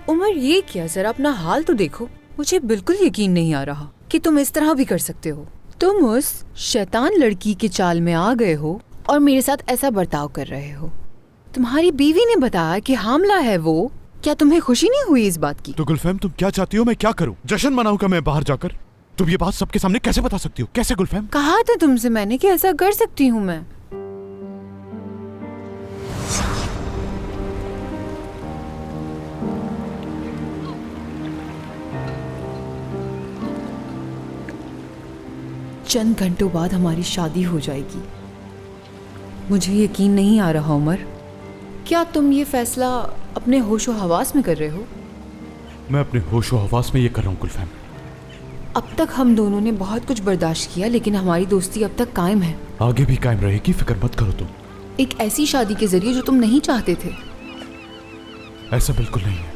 उमर ये क्या, जरा अपना हाल तो देखो। मुझे बिल्कुल यकीन नहीं आ रहा कि तुम इस तरह भी कर सकते हो। तुम उस शैतान लड़की के चाल में आ गए हो और मेरे साथ ऐसा बर्ताव कर रहे हो। तुम्हारी बीवी ने बताया कि हामला है वो। क्या तुम्हें खुशी नहीं हुई इस बात की? तो गुलफैम तुम क्या चाहती हो? मैं क्या करूं? जश्न मनाऊं क्या मैं बाहर जाकर? तुम ये बात सबके सामने कैसे बता सकती हो? कैसे गुलफैम? कहा था तुमसे मैंने कि ऐसा कर सकती हूँ मैं। चंद घंटों बाद हमारी शादी हो जाएगी। मुझे यकीन नहीं आ रहा उमर, क्या तुम ये फैसला अपने होशो हवास में कर रहे हो? मैं अपने होशो हवास में ये कर रहा हूँ गुलफैम। अब तक हम दोनों ने बहुत कुछ बर्दाश्त किया, लेकिन हमारी दोस्ती अब तक कायम है। आगे भी कायम रहेगी, फिक्र मत करो तुम। एक ऐसी शादी के जरिए जो तुम नहीं चाहते थे। ऐसा बिल्कुल नहीं है।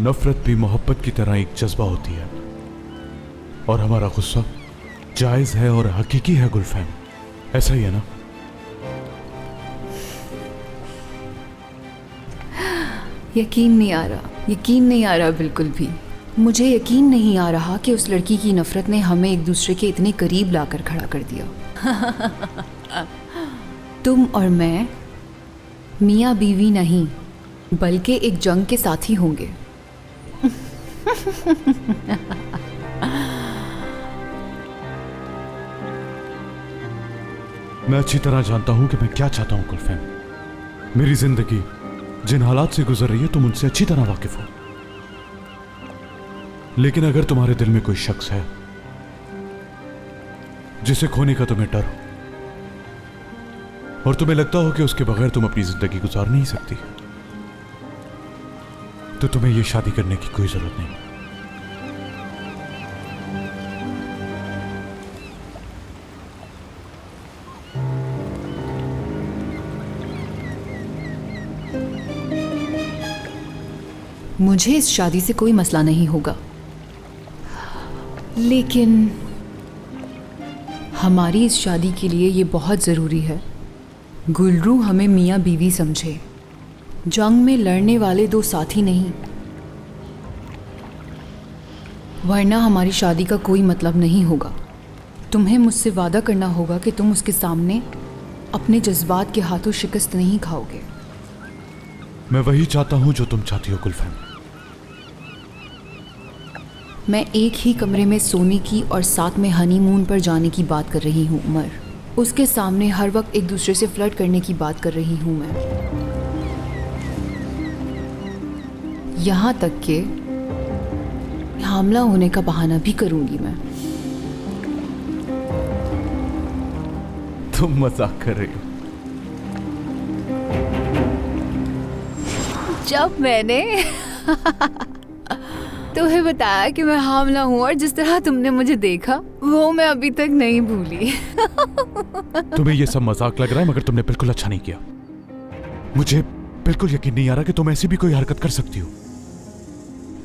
नफरत भी मोहब्बत की तरह एक जज्बा होती है, और हमारा गुस्सा जायज है और हकीकी है गुलफैम। ऐसा ही है ना? यकीन नहीं आ रहा बिल्कुल भी। मुझे यकीन नहीं आ रहा कि उस लड़की की नफरत ने हमें एक दूसरे के इतने करीब लाकर खड़ा कर दिया। तुम और मैं मियाँ बीवी नहीं, बल्कि एक जंग के साथी होंगे। मैं अच्छी तरह जानता हूं कि मैं क्या चाहता हूं गुलफैम। मेरी जिंदगी जिन हालात से गुजर रही है तुम उनसे अच्छी तरह वाकिफ हो। लेकिन अगर तुम्हारे दिल में कोई शख्स है जिसे खोने का तुम्हें डर हो, और तुम्हें लगता हो कि उसके बगैर तुम अपनी जिंदगी गुजार नहीं सकती, तो तुम्हें यह शादी करने की कोई जरूरत नहीं। मुझे इस शादी से कोई मसला नहीं होगा, लेकिन हमारी इस शादी के लिए ये बहुत ज़रूरी है गुलरू हमें मियाँ बीवी समझे, जंग में लड़ने वाले दो साथी नहीं। वरना हमारी शादी का कोई मतलब नहीं होगा। तुम्हें मुझसे वादा करना होगा कि तुम उसके सामने अपने जज्बात के हाथों शिकस्त नहीं खाओगे। मैं वही चाहता हूं जो तुम चाहती हो गुलफैम। मैं एक ही कमरे में सोने की और साथ में हनीमून पर जाने की बात कर रही हूँ उमर। उसके सामने हर वक्त एक दूसरे से फ्लर्ट करने की बात कर रही हूँ मैं। यहाँ तक कि हमला होने का बहाना भी करूंगी मैं। तुम मजाक कर रही हो? जब मैंने तुम्हें बताया कि मैं हामला हूँ और जिस तरह तुमने मुझे देखा वो मैं अभी तक नहीं भूली। तुम्हें ये सब मजाक लग रहा है, मगर तुमने बिल्कुल अच्छा नहीं किया। मुझे बिल्कुल यकीन नहीं आ रहा कि तुम ऐसी भी कोई हरकत कर सकती हो।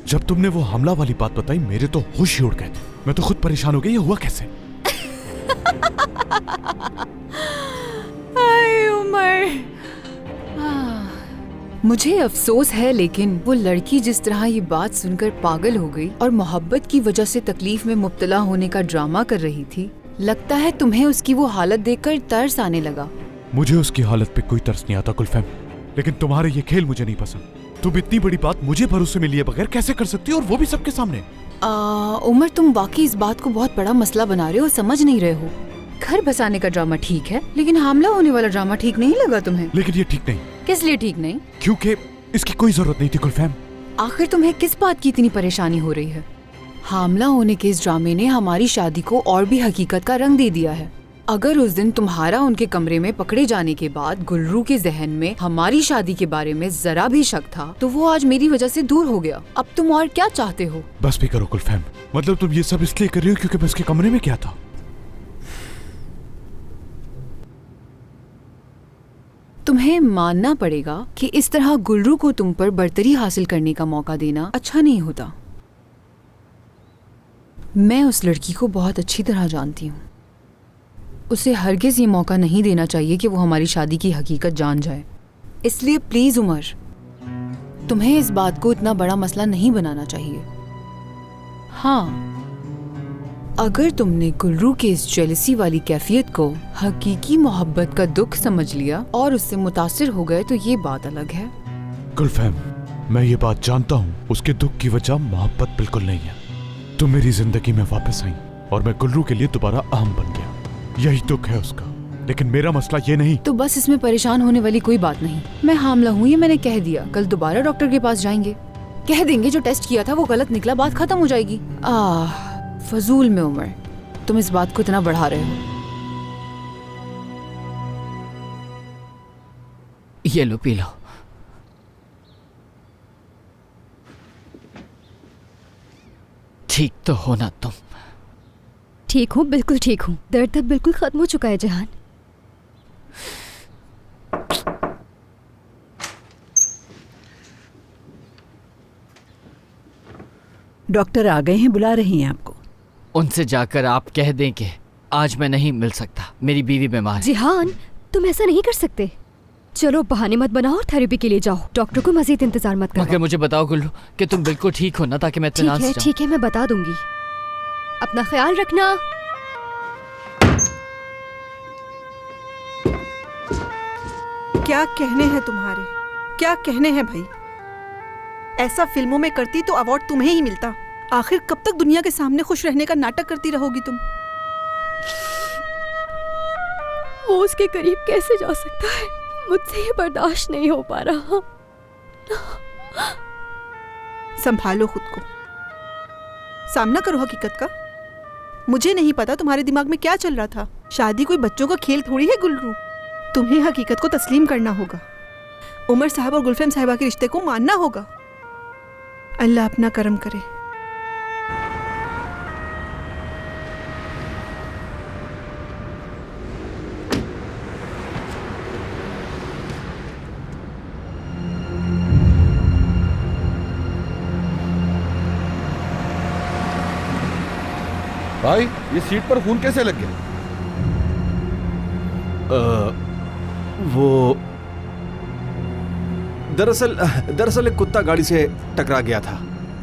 जब तुमने वो हमला वाली बात बताई मेरे तो होश ही उड़ गए थे। मैं तो खुद परेशान हो गई, ये हुआ कैसे? हाय उमर, मुझे अफसोस है, लेकिन वो लड़की जिस तरह ये बात सुनकर पागल हो गई और मोहब्बत की वजह से तकलीफ में मुब्तला होने का ड्रामा कर रही थी, लगता है तुम्हें उसकी वो हालत देखकर तरस आने लगा। मुझे उसकी हालत पे कोई तरस नहीं आता गुलफैम, लेकिन तुम्हारे ये खेल मुझे नहीं पसंद। तुम इतनी बड़ी बात मुझे भरोसे में लिए बगैर कैसे कर सकती हो, और वो भी सबके सामने? उमर, तुम वाकई इस बात को बहुत बड़ा मसला बना रहे हो, समझ नहीं रहे हो। घर बसाने का ड्रामा ठीक है, लेकिन हमला होने वाला ड्रामा ठीक नहीं लगा तुम्हें? लेकिन ये ठीक नहीं। किस लिए ठीक नहीं? क्योंकि इसकी कोई जरूरत नहीं थी गुलफैम। आखिर तुम्हें किस बात की इतनी परेशानी हो रही है? हमला होने के इस ड्रामे ने हमारी शादी को और भी हकीकत का रंग दे दिया है। अगर उस दिन तुम्हारा उनके कमरे में पकड़े जाने के बाद गुलरू के जहन में हमारी शादी के बारे में जरा भी शक था, तो वो आज मेरी वजह से दूर हो गया। अब तुम और क्या चाहते हो? बस भी करो गुलफैम। मतलब तुम ये सब इसलिए कर रही हो क्योंकि मैं उसके कमरे में क्या था? तुम्हें मानना पड़ेगा कि इस तरह गुलरू को तुम पर बर्तरी हासिल करने का मौका देना अच्छा नहीं होता। मैं उस लड़की को बहुत अच्छी तरह जानती हूँ। उसे हरगिज ये मौका नहीं देना चाहिए कि वो हमारी शादी की हकीकत जान जाए। इसलिए प्लीज उमर, तुम्हें इस बात को इतना बड़ा मसला नहीं बनाना चाहिए। हाँ, अगर तुमने गुलरू के इस जेलसी वाली कैफियत को हकीकी मोहब्बत का दुख समझ लिया और उससे मुतासिर हो गए तो ये बात अलग है। गुलफहम, मैं ये बात जानता हूँ, उसके दुख की वजह मोहब्बत बिल्कुल नहीं है। तुम मेरी जिंदगी में वापस आई और मैं गुलरू के लिए दोबारा अहम बन गया, यही दुख है उसका। लेकिन मेरा मसला ये नहीं। तो बस इसमें परेशान होने वाली कोई बात नहीं। मैं हामला हूँ ये मैंने कह दिया, कल दोबारा डॉक्टर के पास जाएंगे, कह देंगे जो टेस्ट किया था वो गलत निकला, बात खत्म हो जाएगी। फजूल में उमर, तुम इस बात को इतना बढ़ा रहे हो। ये लो पी लो। ठीक तो हो ना तुम? ठीक हूँ, बिल्कुल ठीक हूँ। दर्द अब बिल्कुल खत्म हो चुका है जहान। डॉक्टर आ गए हैं, बुला रही हैं आपको। उनसे जाकर आप कह दें कि आज मैं नहीं मिल सकता, मेरी बीवी बीमार है। जिहान, तुम ऐसा नहीं कर सकते। चलो बहाने मत बनाओ और थेरेपी के लिए जाओ। डॉक्टर को मजीद इंतजार मत करो। मगर मुझे बताओ गुल्लू कि तुम बिल्कुल ठीक हो ना, ताकि मैं इत्मीनान से जाऊं। ठीक है, मैं बता दूंगी। अपना ख्याल रखना। क्या कहने हैं तुम्हारे, क्या कहने हैं भाई। ऐसा फिल्मों में करती तो अवार्ड तुम्हें ही मिलता। आखिर कब तक दुनिया के सामने खुश रहने का नाटक करती रहोगी तुम? वो उसके करीब कैसे जा सकता है? मुझसे ये बर्दाश्त नहीं हो पा रहा। संभालो खुद को, सामना करो हकीकत का। मुझे नहीं पता तुम्हारे दिमाग में क्या चल रहा था। शादी कोई बच्चों का खेल थोड़ी है गुलरू, तुम्हें हकीकत को तस्लीम करना होगा। उमर साहब और गुलफहम साहिबा के रिश्ते को मानना होगा। अल्लाह अपना करम करे। भाई, ये सीट पर खून कैसे लग गया? वो दरअसल एक कुत्ता गाड़ी से टकरा गया था,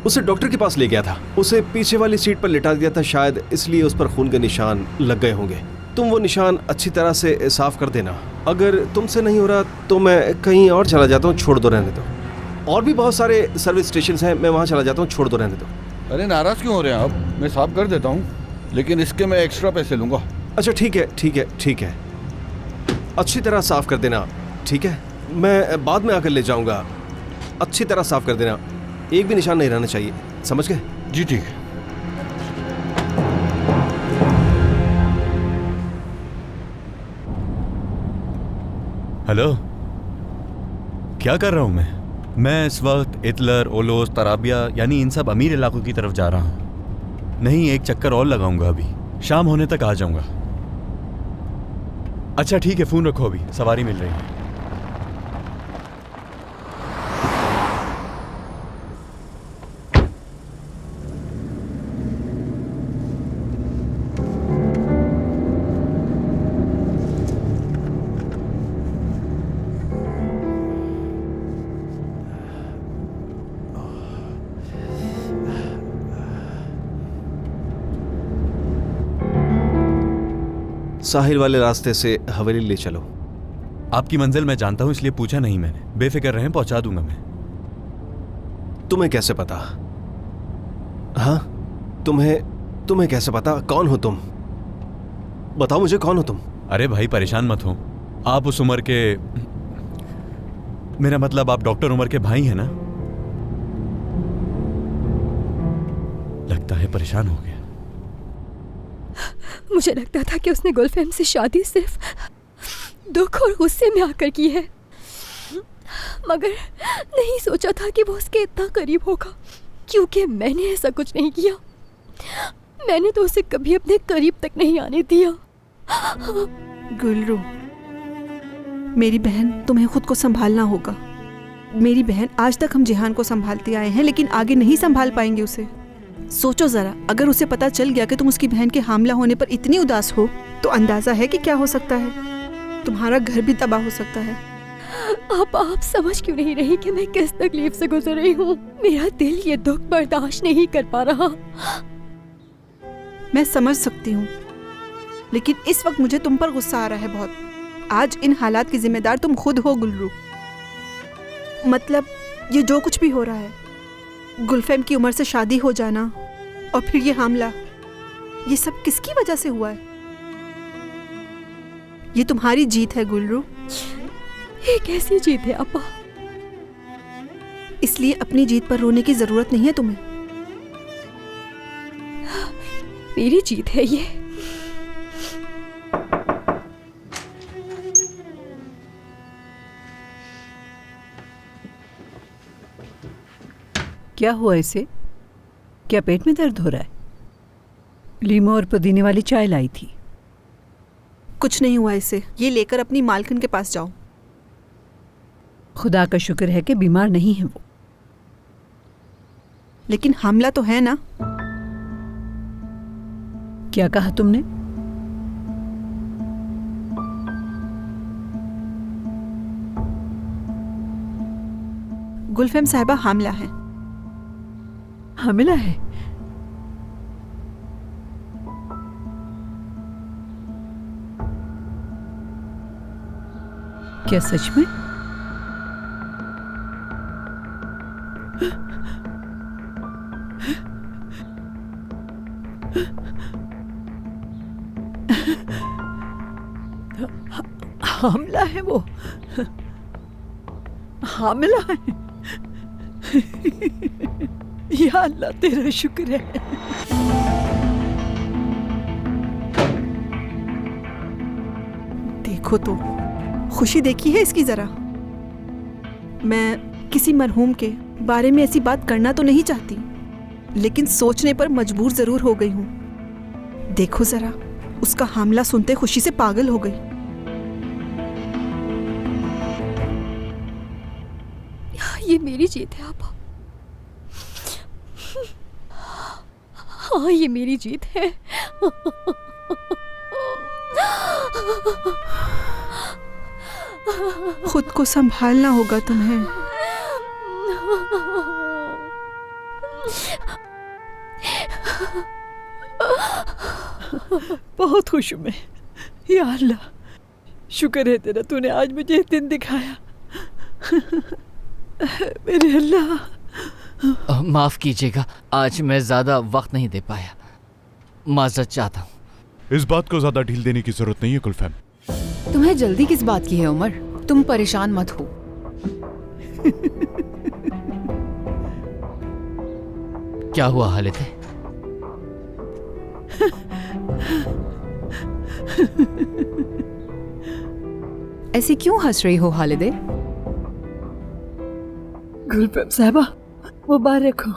उसे डॉक्टर के पास ले गया था। उसे पीछे वाली सीट पर लिटा दिया था, शायद इसलिए उस पर खून के निशान लग गए होंगे। तुम वो निशान अच्छी तरह से साफ कर देना। अगर तुमसे नहीं हो रहा तो मैं कहीं और चला जाता हूँ, छोड़ दो, रहने दो। और भी बहुत सारे सर्विस स्टेशन हैं, मैं वहाँ चला जाता हूँ, छोड़ दो, रहने दो। अरे नाराज क्यों हो रहे हैं आप? मैं साफ कर देता हूँ, लेकिन इसके मैं एक्स्ट्रा पैसे लूंगा। अच्छा ठीक है, ठीक है, ठीक है, अच्छी तरह साफ कर देना, ठीक है? मैं बाद में आकर ले जाऊंगा। अच्छी तरह साफ कर देना, एक भी निशान नहीं रहना चाहिए, समझ गए? जी ठीक है। हेलो, क्या कर रहा हूँ मैं इस वक्त इतलर, ओलोस, तराबिया यानी इन सब अमीर इलाकों की तरफ जा रहा हूँ। नहीं, एक चक्कर और लगाऊंगा, अभी शाम होने तक आ जाऊंगा। अच्छा ठीक है, फोन रखो, अभी सवारी मिल रही है। साहिल वाले रास्ते से हवेली ले चलो। आपकी मंजिल मैं जानता हूं, इसलिए पूछा नहीं मैंने। बेफिक्र रहें, पहुंचा दूंगा मैं। तुम्हें कैसे पता? हाँ, तुम्हें कैसे पता? कौन हो तुम? बताओ मुझे, कौन हो तुम? अरे भाई परेशान मत हो, आप उस उम्र के, मेरा मतलब आप डॉक्टर उमर के भाई हैं ना? लगता है परेशान हो गया। मुझे लगता था कि उसने गुलफहम से शादी सिर्फ दुख और गुस्से में आकर की है, मगर नहीं सोचा था कि वो उसके इतना करीब होगा, क्योंकि मैंने ऐसा कुछ नहीं किया। मैंने तो उसे कभी अपने करीब तक नहीं आने दिया। गुलरू, मेरी बहन, तुम्हें खुद को संभालना होगा। मेरी बहन, आज तक हम जिहान को संभालते आए हैं, लेकिन आगे नहीं संभाल पाएंगे उसे। सोचो जरा, अगर उसे पता चल गया कि तुम उसकी बहन के हामला होने पर इतनी उदास हो, तो अंदाजा है कि क्या हो सकता है। तुम्हारा घर भी तबाह हो सकता है। आप समझ क्यों नहीं रही कि मैं किस तकलीफ से गुजर रही हूँ? मेरा दिल ये दुख बर्दाश्त नहीं कर पा रहा। मैं समझ सकती हूँ, लेकिन इस वक्त मुझे तुम पर गुस्सा आ रहा है बहुत। आज इन हालात की जिम्मेदार तुम खुद हो गुलरू। मतलब ये जो कुछ भी हो रहा है, गुलफैम की उम्र से शादी हो जाना और फिर ये हमला, ये सब किसकी वजह से हुआ है? ये तुम्हारी जीत है गुलरू। ये कैसी जीत है अपा? इसलिए अपनी जीत पर रोने की जरूरत नहीं है तुम्हें। मेरी जीत है ये। क्या हुआ इसे? क्या पेट में दर्द हो रहा है? लीमो और पुदीने वाली चाय लाई थी। कुछ नहीं हुआ इसे। ये लेकर अपनी मालकिन के पास जाओ। खुदा का शुक्र है कि बीमार नहीं है वो। लेकिन हमला तो है ना? क्या कहा तुमने? गुलफैम साहिबा हामिला है। हामिला है? क्या सच में? हामिला है वो? हामिला है? या अल्लाह तेरा शुक्र है। देखो तो, खुशी देखी है इसकी जरा। मैं किसी मरहूम के बारे में ऐसी बात करना तो नहीं चाहती, लेकिन सोचने पर मजबूर जरूर हो गई हूँ। देखो जरा, उसका हामला सुनते खुशी से पागल हो गई। ये मेरी जीत है आपा। हाँ, ये मेरी जीत है। खुद को संभालना होगा तुम्हें। बहुत खुश हूँ मैं। या अल्लाह, शुक्र है तेरा, तूने आज मुझे दिन दिखाया। मेरे अल्लाह। माफ कीजिएगा, आज मैं ज्यादा वक्त नहीं दे पाया। माजरत चाहता हूँ। इस बात को ज्यादा ढील देने की जरूरत नहीं है गुलफैम। तुम्हें जल्दी किस बात की है उमर? तुम परेशान मत हो। क्या हुआ हालिद है? ऐसे क्यों हंस रही हो हालिदे? गुलफैम साहबा, मुबारक हो।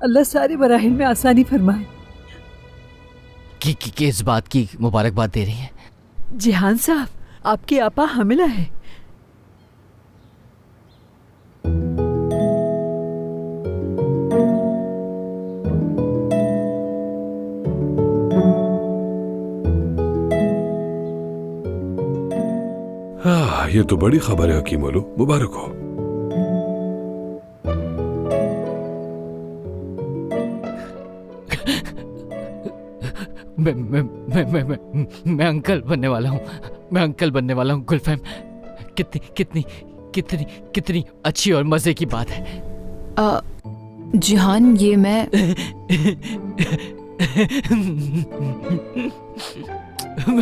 अल्लाह सारे बराहिन में आसानी फरमाए। किस बात की मुबारकबाद दे रही हैं? जिहान साहब, आपकी आपा हामिला है। हाँ, ये तो बड़ी खबर है हकीम ओलू, मुबारक हो। मैं अंकल बनने वाला हूँ। मैं अंकल बनने वाला हूँ गुलफैम। कितनी कितनी कितनी कितनी अच्छी और मजे की बात है। जिहान, ये मैं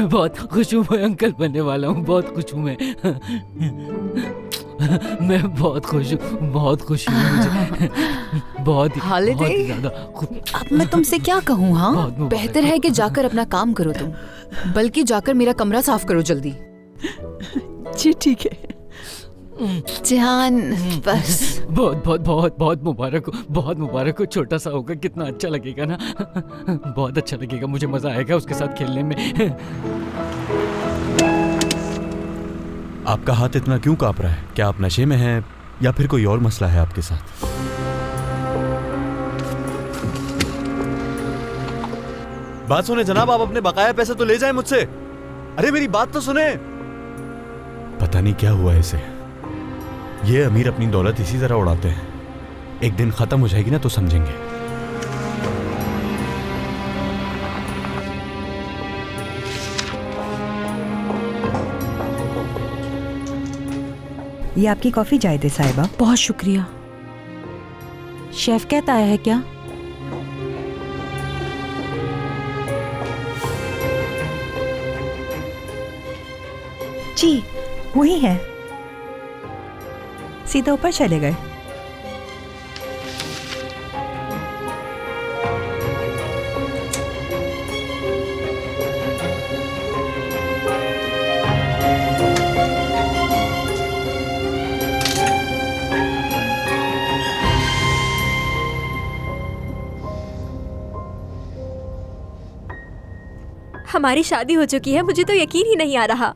बहुत खुश हूँ। मैं अंकल बनने वाला हूँ। बहुत खुश हूँ मैं बहुत खुश हूँ। बहुत खुश हूँ मुझे। बहुत हालिदे, ज्यादा। अब मैं तुमसे क्या कहूँ? हाँ, बेहतर है कि जाकर अपना काम करो तुम, बल्कि जाकर मेरा कमरा साफ करो जल्दी। जी ठीक है। जिहान, बस। बहुत बहुत बहुत बहुत मुबारक हो। बहुत मुबारक हो। छोटा सा होगा, कितना अच्छा लगेगा ना। बहुत अच्छा लगेगा, मुझे मजा आएगा उसके साथ खेलने में। आपका हाथ इतना क्यों कांप रहा है? क्या आप नशे में हैं या फिर कोई और मसला है आपके साथ? बात सुने जनाब, आप अपने बकाया पैसे तो ले जाएं मुझसे। अरे मेरी बात तो सुने। पता नहीं क्या हुआ इसे। ये अमीर अपनी दौलत इसी तरह उड़ाते हैं। एक दिन खत्म हो जाएगी ना तो समझेंगे। ये आपकी कॉफी जायदे साहिबा। बहुत शुक्रिया। शेफ कहता आया है क्या? जी वही है, सीधा ऊपर चले गए। हमारी शादी हो चुकी है, मुझे तो यकीन ही नहीं आ रहा।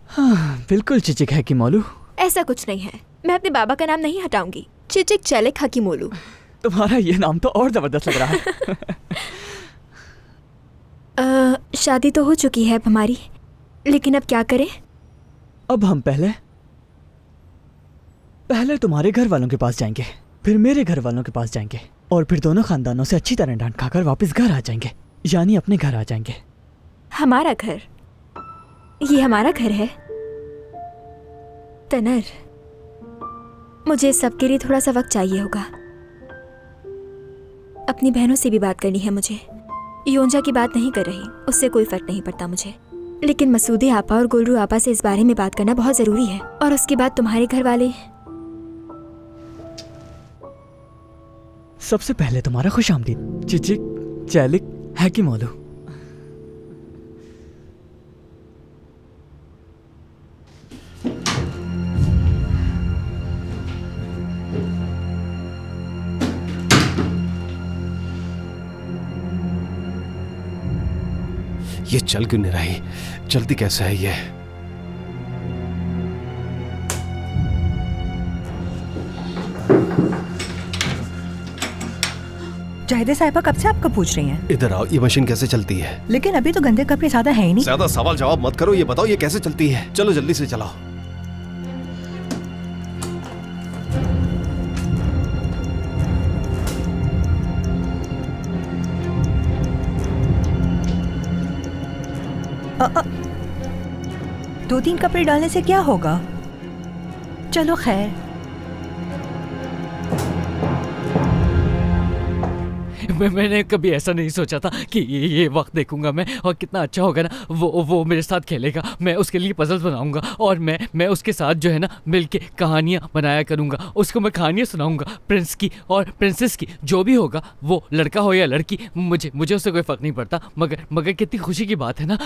हाँ, बिल्कुल चिचिक हकीमोलू। ऐसा कुछ नहीं है, मैं अपने बाबा का नाम नहीं हटाऊंगी। चिचिक चैलिक हकीमोलू। तुम्हारा ये नाम तो और जबरदस्त लग रहा है। शादी तो हो चुकी है अब हमारी, लेकिन अब क्या करें? अब हम पहले तुम्हारे घर वालों के पास जाएंगे, फिर मेरे घर वालों के पास जाएंगे, और फिर दोनों खानदानों से अच्छी तरह डांट खाकर वापस घर आ जाएंगे, यानी अपने घर आ जाएंगे। हमारा घर? ये हमारा घर है? तनर, मुझे इस सब के लिए थोड़ा सा वक्त चाहिए होगा। अपनी बहनों से भी बात करनी है मुझे। योंजा की बात नहीं कर रही, उससे कोई फर्क नहीं पड़ता मुझे, लेकिन मसूदे आपा और गुलरू आपा से इस बारे में बात करना बहुत जरूरी है। और उसके बाद तुम्हारे घर वाले। सबसे पहले तुम्हारा खुशामदीद चिचिक चैलिक हकीमोलू। ये चल क्यों नहीं रही? चलती कैसे है ये? जाहिदे साहिबा कब से आपको पूछ रही हैं? इधर आओ, ये मशीन कैसे चलती है? लेकिन अभी तो गंदे कपड़े ज्यादा है ही नहीं। ज्यादा सवाल जवाब मत करो, ये बताओ ये कैसे चलती है। चलो जल्दी से चलाओ। दो तीन कपड़े डालने से क्या होगा? चलो खैर। मैंने कभी ऐसा नहीं सोचा था कि ये वक्त देखूंगा मैं, और कितना अच्छा होगा ना वो मेरे साथ खेलेगा। मैं उसके लिए पजल्स बनाऊंगा, और मैं उसके साथ जो है ना मिलके कहानियाँ बनाया करूंगा। उसको मैं कहानियाँ सुनाऊंगा, प्रिंस की और प्रिंसेस की। जो भी होगा, वो लड़का हो या लड़की, मुझे उससे कोई फ़र्क नहीं पड़ता। मगर कितनी खुशी की बात है ना।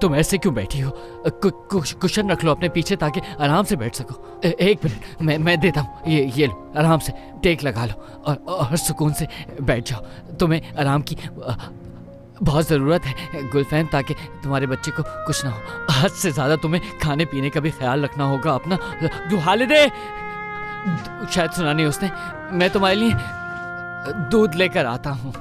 तुम ऐसे क्यों बैठी हो? कुशन रख लो अपने पीछे ताकि आराम से बैठ सको। एक मिनट, मैं देता हूँ। ये लो, आराम से टेक लगा लो और सुकून से बैठ जाओ। तुम्हें आराम की बहुत ज़रूरत है गुलफैम, ताकि तुम्हारे बच्चे को कुछ ना हो। हद से ज़्यादा तुम्हें खाने पीने का भी ख्याल रखना होगा अपना। जो हालिदे, शायद सुना नहीं उसने, मैं तुम्हारे लिए दूध लेकर आता हूँ।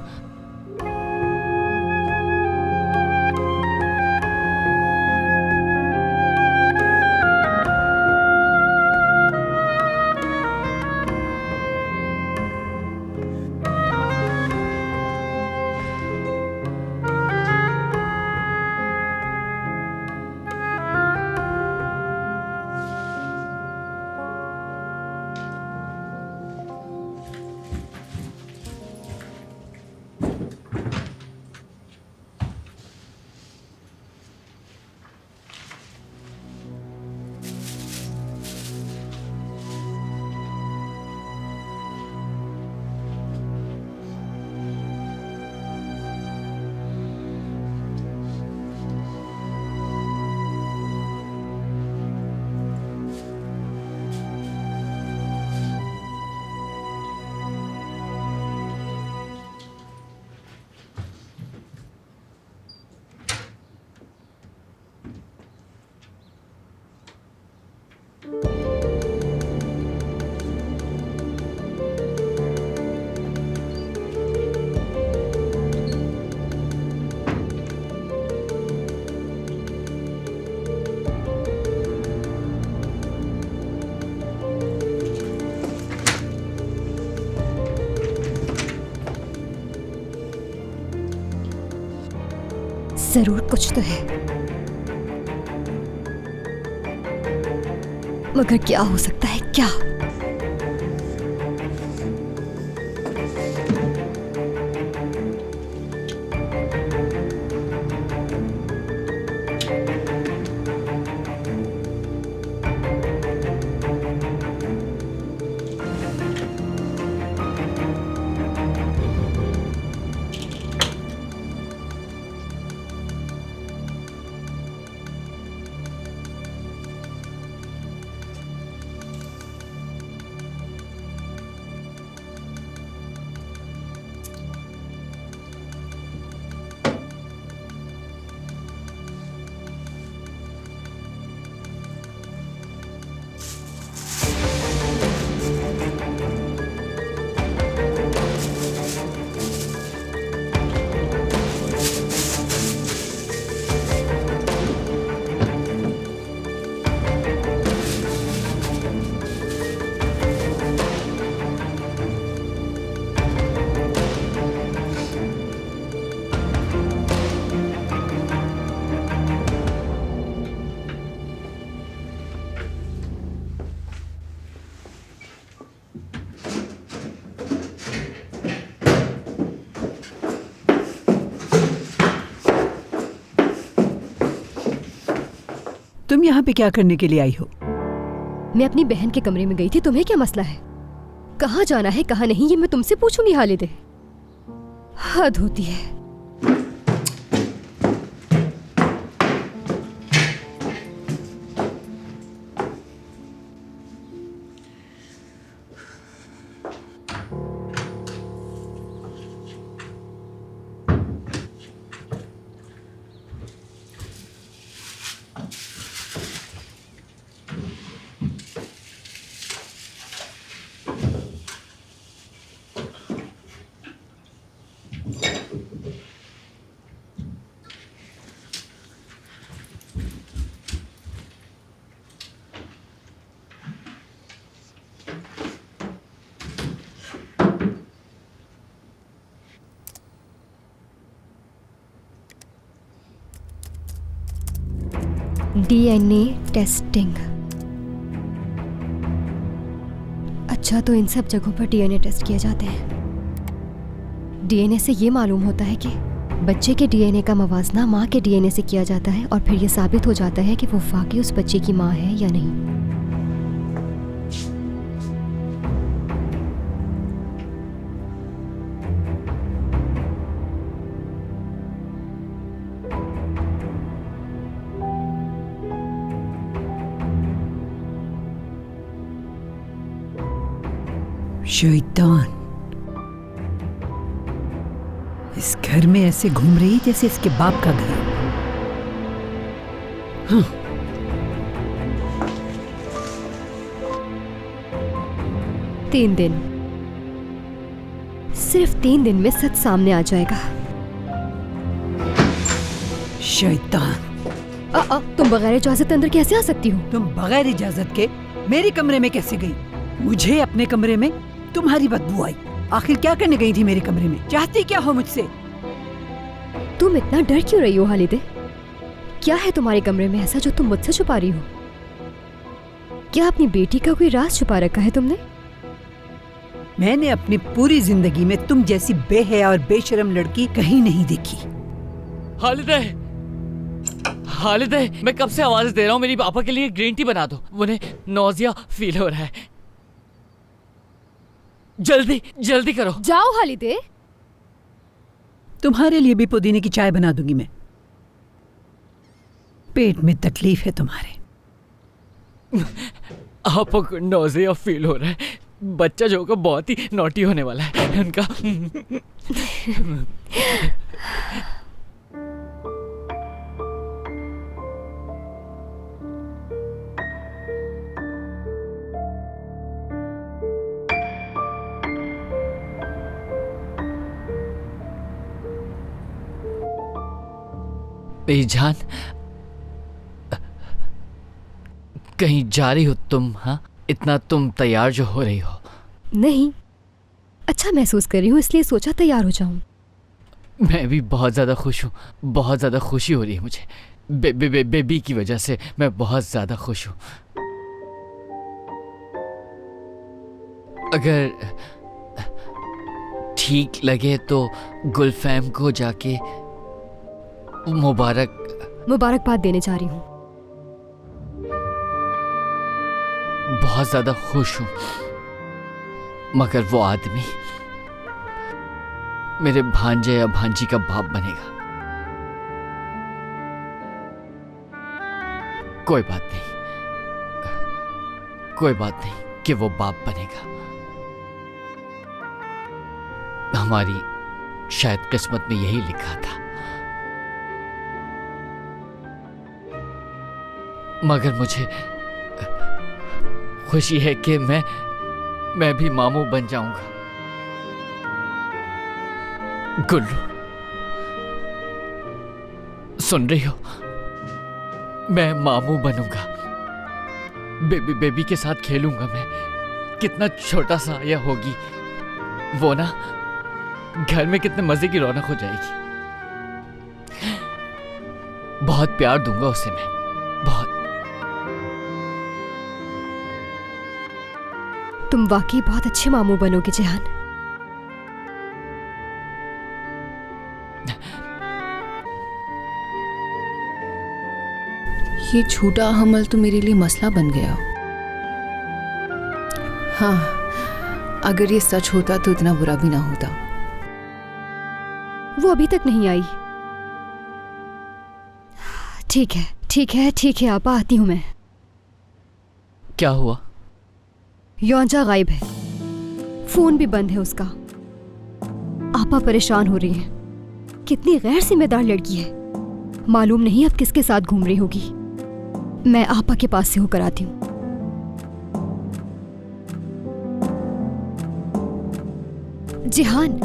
जरूर कुछ तो है, मगर क्या हो सकता है? क्या? तुम यहाँ पे क्या करने के लिए आई हो? मैं अपनी बहन के कमरे में गई थी, तुम्हें क्या मसला है? कहाँ जाना है कहाँ नहीं ये मैं तुमसे पूछूंगी हालिदे? हद होती है। DNA testing. अच्छा, तो इन सब जगहों पर डीएनए टेस्ट किए जाते हैं। डीएनए से ये मालूम होता है कि बच्चे के डीएनए का मवाजना माँ के डीएनए से किया जाता है और फिर ये साबित हो जाता है कि वो वाकई उस बच्चे की माँ है या नहीं। शैतान इस घर में ऐसे घूम रही जैसे इसके बाप का घर। हाँ। 3 दिन, सिर्फ 3 दिन में सच सामने आ जाएगा। शैतान, तुम बगैर इजाजत अंदर कैसे आ सकती हो? तुम बगैर इजाजत के मेरे कमरे में कैसे गई? मुझे अपने कमरे में तुम्हारी बदबू आई। आखिर क्या करने गई थी मेरे कमरे में? चाहती क्या हो मुझसे? तुम इतना डर क्यों रही हो हालिदे? क्या है तुम्हारे कमरे में ऐसा जो तुम मुझसे छुपा रही हो? क्या अपनी बेटी का कोई राज छुपा रखा है तुमने? मैंने अपनी पूरी जिंदगी में तुम जैसी बेहया और बेशर्म लड़की कहीं नहीं देखी। हालिदे, हालिदे, मैं कब से आवाज दे रहा हूँ मेरी पापा के लिए ग्रीन टी बना दो, उन्हें नौजिया फील हो रहा है। जल्दी जल्दी करो। जाओ हालिदे। तुम्हारे लिए भी पुदीने की चाय बना दूंगी मैं। पेट में तकलीफ है तुम्हारे। आपको नौजिया फील हो रहा है। बच्चा जो का बहुत ही नॉटी होने वाला है उनका। बेजान, कहीं जा रही हो तुम? हाँ, इतना तुम तैयार जो हो रही हो। नहीं, अच्छा महसूस कर रही हूँ इसलिए सोचा तैयार हो जाऊं। मैं भी बहुत ज़्यादा खुश हूँ, बहुत ज़्यादा खुशी हो रही है मुझे। बेबी की वजह से मैं बहुत ज़्यादा खुश हूँ। अगर ठीक लगे तो गुलफैम को जाके मुबारकबाद देने जा रही हूँ। बहुत ज़्यादा खुश हूँ, मगर वो आदमी मेरे भांजे या भांजी का बाप बनेगा। कोई बात नहीं कि वो बाप बनेगा। हमारी शायद किस्मत में यही लिखा था। मगर मुझे खुशी है कि मैं भी मामू बन जाऊंगा। गुल्लू, सुन रही हो? मैं मामू बनूंगा, बेबी के साथ खेलूंगा मैं। कितना छोटा सा यह होगी वो ना, घर में कितने मजे की रौनक हो जाएगी। बहुत प्यार दूंगा उसे मैं, बहुत। तुम वाकई बहुत अच्छे मामू बनोगे जिहान। ये छोटा हमल तो मेरे लिए मसला बन गया। हाँ, अगर ये सच होता तो इतना बुरा भी ना होता। वो अभी तक नहीं आई। ठीक है आपा, आती हूँ मैं। क्या हुआ? योंजा गायब है, फोन भी बंद है उसका। आपा परेशान हो रही है। कितनी गैर जिम्मेदार लड़की है। मालूम नहीं अब किसके साथ घूम रही होगी। मैं आपा के पास से होकर आती हूँ। जिहान,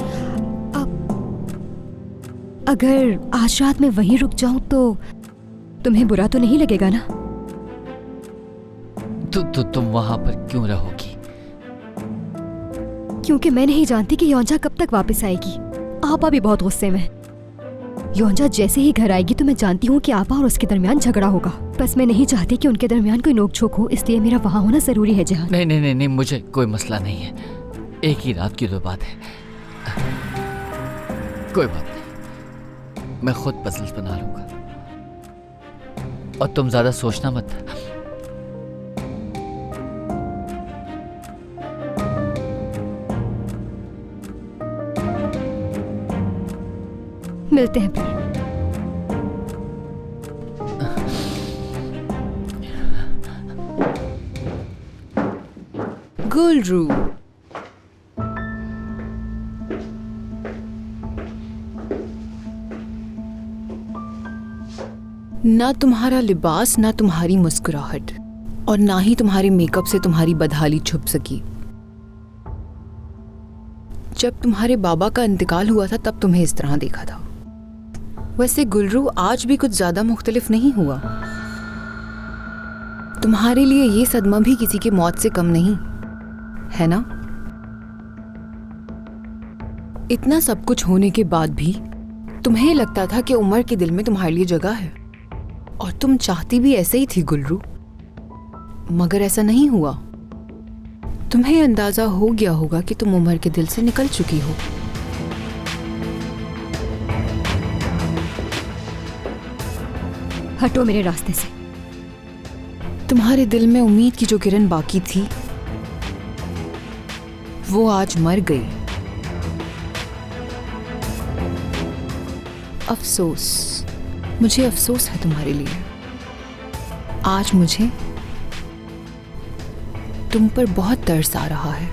अगर आज रात में वहीं रुक जाऊं तो तुम्हें बुरा तो नहीं लगेगा ना? तुम वहां पर क्यों रहोगी? क्योंकि मैं नहीं जानती कि योंजा कब तक वापस आएगी। आपा भी बहुत गुस्से में। योंजा जैसे ही घर आएगी तो मैं जानती हूँ कि आपा और उसके दरमियान झगड़ा होगा। बस मैं नहीं चाहती कि उनके दरमियान कोई नोकझोंक हो, इसलिए मेरा वहां होना जरूरी है। जहाँ नहीं, मुझे कोई मसला नहीं है। एक ही रात की 2 बात है। कोई बात नहीं, मैं खुद पजल्स बना लूंगा। और तुम ज्यादा सोचना मत। मिलते हैं फिर। गुलरू, ना तुम्हारा लिबास, ना तुम्हारी मुस्कुराहट, और ना ही तुम्हारे मेकअप से तुम्हारी बदहाली छुप सकी। जब तुम्हारे बाबा का इंतकाल हुआ था तब तुम्हें इस तरह देखा था। वैसे गुलरू, आज भी कुछ ज्यादा मुख्तलिफ नहीं हुआ। तुम्हारे लिए ये सदमा भी किसी की मौत से कम नहीं है ना? इतना सब कुछ होने के बाद भी तुम्हें लगता था कि उमर के दिल में तुम्हारे लिए जगह है, और तुम चाहती भी ऐसे ही थी गुलरू। मगर ऐसा नहीं हुआ। तुम्हें अंदाजा हो गया होगा कि तुम उमर के दिल से निकल चुकी हो। हटो मेरे रास्ते से। तुम्हारे दिल में उम्मीद की जो किरण बाकी थी वो आज मर गई। अफसोस, मुझे अफसोस है तुम्हारे लिए। आज मुझे तुम पर बहुत तरस आ रहा है।